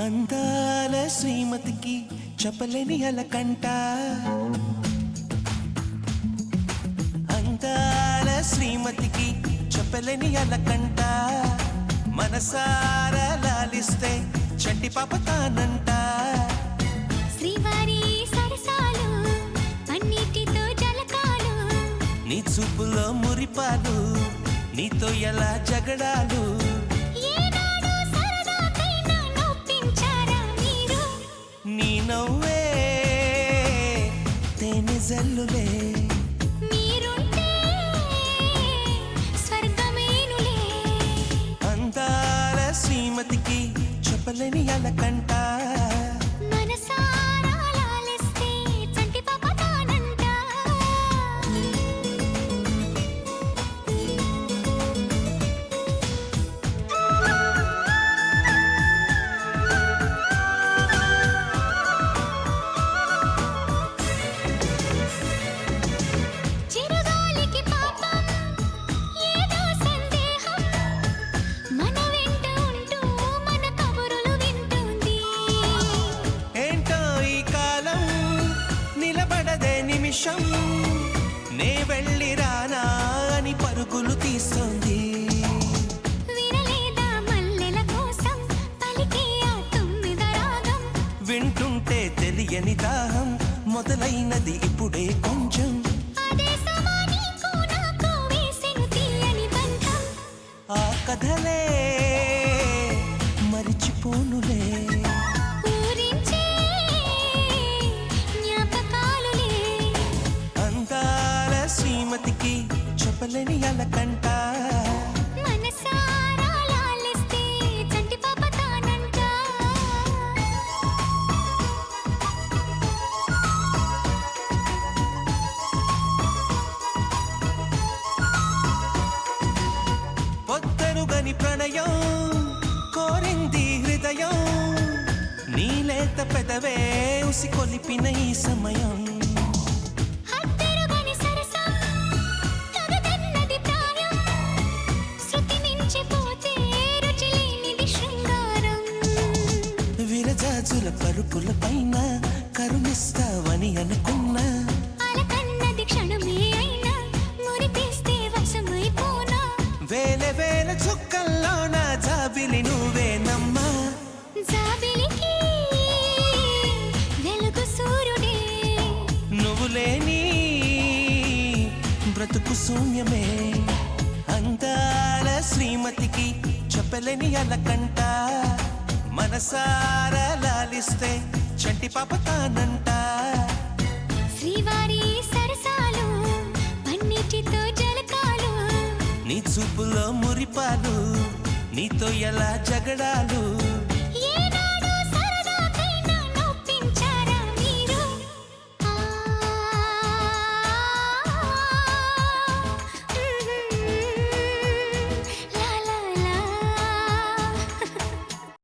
అందాల శ్రీమతికి చెప్పలేని అలకంట, అందాల శ్రీమతికి చెప్పలేని అలకంట, మనసారా లాలిస్తే చంటి పాప తానంట. శ్రీవారి సరసాలు అన్నిటితో జలకాలు, నీ చూపులో మురిపాలు, నీతో ఎలా జగడాలు. నీ నవ్వే తేనె జల్లులే, మీరుంటే స్వర్గమేనులే. అందాల శ్రీమతికి చెప్పలేని అలకంట, మనసారా లాలిస్తే చంటి పాప తానంట. చిరుగాలికి పాపం ఏదో సందేహం, మన వెంట ఉంటూ మన కబురులు వింటుంది. ఏంటో ఈ కాలం నిలబడదే నిమిషం, నే వెళ్ళి రానా అని పరుగులు తీస్తుంది. వినలేదా మల్లెల కోసం పలికే ఆ తొమ్మిద రాగం, వింటుంటే తెలియని దాహం మొదలైనది ఇప్పుడే కొంచెం. అదే సమానీకు నాకు వేసెను తీయని బంధం. ఆ కథలే మరిచిపోనులే, ఊరించే జ్ఞాపకాలులే. అందాల శ్రీమతికి చెప్పలేని అలకంట, మనసారా లాలిస్తే చంటి పాప తానంట. పొద్దరుగని ప్రణయం కోరింది హృదయం, నీలేత పెదవే ఉసికొలిపిన ఈ సమయం. హద్దెరుగని సరసం తగదన్నది ప్రాయం, శృతి మించిపోతే రుచి లేనిది శృంగారం. విరజాజుల పరుపుల పైన కరుణిస్తావని అనుకున్నా, అలకన్నది క్షణమే అయినా మురిపిస్తే వశమైపోనా. వేల వేల చుక్కల్లోన జాబిలి నువ్వేనమ్మా. జాబిలికి వెలుగు సూర్యుడే, నువ్వు లేని బ్రతుకు శూన్యమే. అందాల శ్రీమతికి చెప్పలేని అలకంట, మనసారా లాలిస్తే చంటి పాప తానంట. శ్రీవారి సరసాలు పన్నిటితో జలకాలు, నీ చూపులో మురిపాలు, నీతో ఎలా జగడాలు.